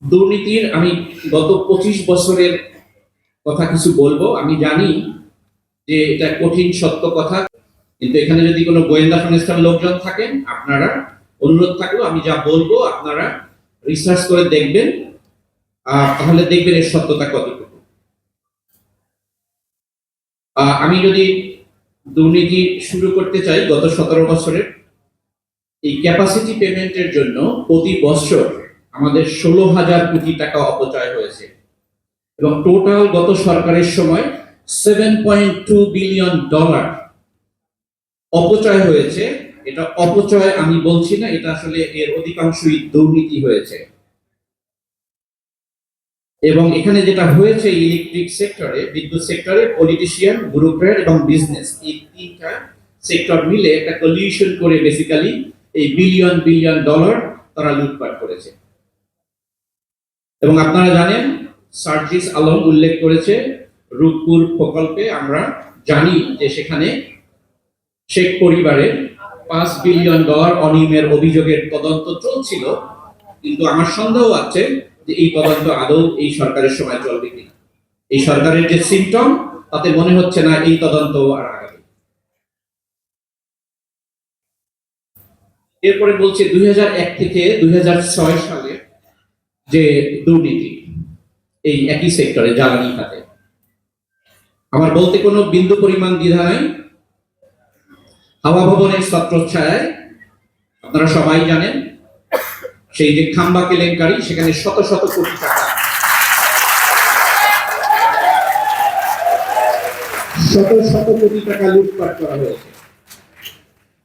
দুর্নীতির আমি গত 25 বছরের কথা কিছু বলবো। আমি জানি যে এটা কঠিন সত্য কথা, কিন্তু এখানে যদি কোনো গোয়েন্দা সংস্থার লোকজন থাকেন, আপনারা অনুরোধ থাকলো আমি যা বলবো আপনারা রিসার্চ করে দেখবেন, তাহলে দেখবেন এর সত্যতা কতটুকু। আমি যদি দুর্নীতি শুরু করতে চাই, গত 17 বছরের এই ক্যাপাসিটি পেমেন্টের জন্য প্রতি বছর আমাদের 16,000 কোটি টাকা অপচয় হয়েছে এবং টোটাল গত সরকারের সময় $7.2 বিলিয়ন অপচয় হয়েছে। এটা অপচয় আমি বলছি না, এটা আসলে এর অধিকাংশই দুর্নীতি হয়েছে। এবং এখানে যেটা হয়েছে ইলেকট্রিক সেক্টরে, বিদ্যুৎ সেক্টরে পলিটিশিয়ান, ব্যুরোক্র্যাট এবং বিজনেস, এই তিনটা সেক্টর মিলে একটা কলিউশন করে বেসিক্যালি এই বিলিয়ন বিলিয়ন ডলার তারা লুটপাট করেছে। এবং আপনারা জানেন, সার্জিস আলম উল্লেখ করেছে রূপপুর প্রকল্পে আমরা জানি যে সেখানে শেখ পরিবারের $5 বিলিয়ন অনিয়মের অভিযোগের তদন্ত চলছিল, কিন্তু আমার সন্দেহ আছে যে এই তদন্ত আদৌ এই সরকারের সময় চলবে কিনা। এই সরকারের যে সিম্পটম, তাতে মনে হচ্ছে না এই তদন্ত আর আগাবে। এরপরে বলছে 2001 থেকে 2006 সালে যে দুর্নীতি এই একই সেক্টরে জ্বালানি খাতে, আমার বলতে কোনো বিন্দু পরিমাণ দ্বিধা নাই। হাওয়া ভবনের ছত্রছায়ায় আপনারা সবাই জানেন সেই যে খাম্বা কেলেঙ্কারি, সেখানে শত শত কোটি টাকা, শত শত কোটি টাকা লুটপাট করা হয়েছে।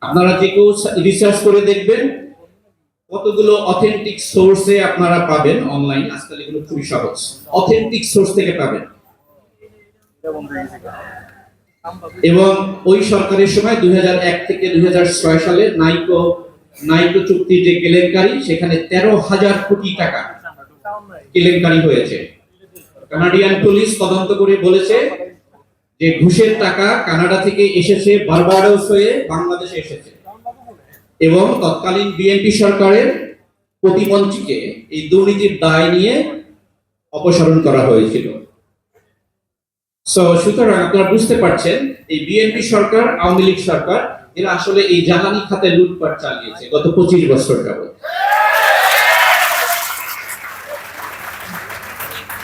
আপনারা যে কেউ রিসার্চ করে দেখবেন, কতগুলো অথেন্টিক সোর্সে আপনারা পাবেন অনলাইন, আজকাল এগুলো খুবই সহজ, অথেন্টিক সোর্স থেকে পাবেন। এবং ওই সরকারের সময় 2001 থেকে 2006 সালে নাইকো চুক্তির যে কেলেঙ্কারি, সেখানে 13,000 কোটি টাকা কেলেঙ্কারি হয়েছে। কানাডিয়ান পুলিশ তদন্ত করে বলেছে যে ঘুষের টাকা কানাডা থেকে এসেছে, বারবাডোস হয়ে বাংলাদেশে এসেছে এবং তৎকালীন বিএনপি সরকারের প্রতিমন্ত্রীকে এই দুর্নীতির দায় নিয়ে অপসারণ করা হয়েছিল। সুতরাং আপনারা বুঝতে পারছেন এই বিএনপি সরকার, আওয়ামী লীগ সরকার, এরা আসলে এই জ্বালানি খাতে লুটপাট চালিয়েছে গত 25 বছর যাবত।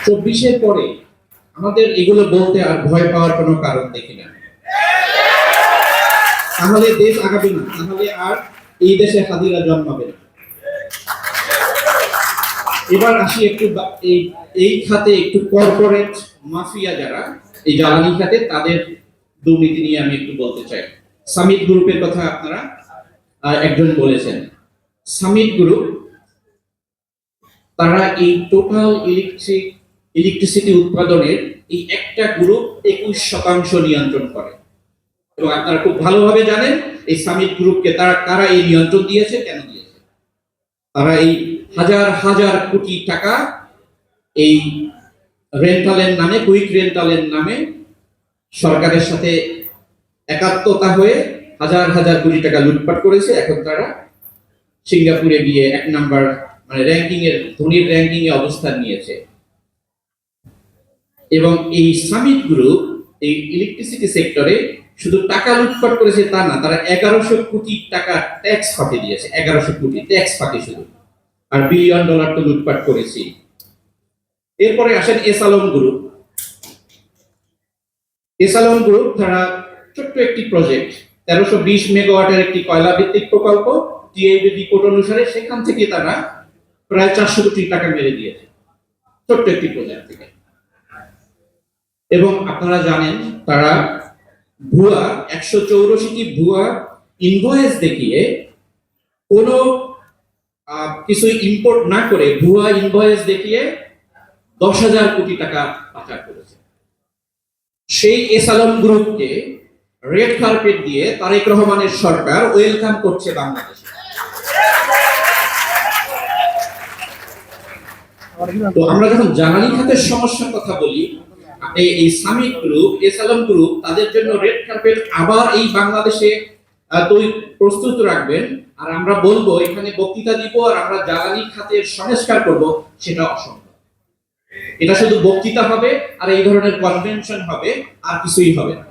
24-এর পরে আমাদের এগুলো বলতে আর ভয় পাওয়ার কোনো কারণ দেখি না। তাহলে দেশ আগাবে না, তাহলে আর এই দেশে হাদিরা জন্মাবে না। এবার আসি একটু এই খাতে একটু কর্পোরেট মাফিয়া যারা এই জ্বালানি খাতে, তাদের দুর্নীতি নিয়ে আমি একটু বলতে চাই। সামিট গ্রুপের কথা আপনারা একজন বলেছেন। সামিট গ্রুপ তারা এই টোটাল ইলেকট্রিসিটি উৎপাদনের এই একটা গ্রুপ 21% নিয়ন্ত্রণ করে। এবং আপনারা খুব ভালোভাবে জানেন এই সামিট গ্রুপকে তারা এই নিয়ন্ত্রণ দিয়েছে, কেন দিয়েছে। তারা এই হাজার হাজার কোটি টাকা এই রেন্টালের নামে, কুইক রেন্টালের নামে সরকারের সাথে একাত্মতা হয়ে হাজার হাজার কোটি টাকা লুটপাট করেছে। এখন তারা সিঙ্গাপুরে গিয়ে 1 নাম্বার মানে ধনীর র্যাঙ্কিং এ অবস্থান নিয়েছে। এবং এই সামিট গ্রুপ এই ইলেকট্রিসিটি সেক্টরে শুধু টাকা লুটপাট করেছে তা না, তারা 1100 কোটি টাকা ট্যাক্স ফাঁকি দিয়েছে। 1100 কোটি ট্যাক্স ফাঁকি শুধু, আর $1 বিলিয়ন তো লুটপাট করেছি। এরপরে আসেন এসালম গ্রুপ। এসালম গ্রুপ তারা ছোট্ট একটি প্রজেক্ট, 1320 মেগাওয়াটের একটি কয়লা ভিত্তিক প্রকল্প, টিআইবি রিপোর্ট অনুসারে সেখান থেকে তারা প্রায় 400 কোটি টাকা মেরে দিয়েছে, ছোট্ট একটি প্রজেক্ট থেকে। এবং আপনারা জানেন তারা ভুয়া 184টি ভুয়া ইনভয়েস দেখিয়ে কোনো কিছু ইম্পোর্ট না করে ভুয়া ইনভয়েস দেখিয়ে 10,000 কোটি টাকা পাচার করেছে। সেই এসালম গ্রুপকে রেড কার্পেট দিয়ে তারেক রহমানের সরকার ওয়েলকাম করছে বাংলাদেশে। তো আমরা যখন জ্বালানি খাতের সমস্যার কথা বলি, এই সামিট গ্রুপ, এসালম গ্রুপ তাদের জন্য রেড কার্পেট আবার এই বাংলাদেশে প্রস্তুত রাখবেন আর আমরা বলবো এখানে বক্তৃতা দিব আর আমরা জ্বালানি খাতের সংস্কার করব, সেটা অসম্ভব। এটা শুধু বক্তৃতা হবে আর এই ধরনের কনভেনশন হবে, আর কিছুই হবে না।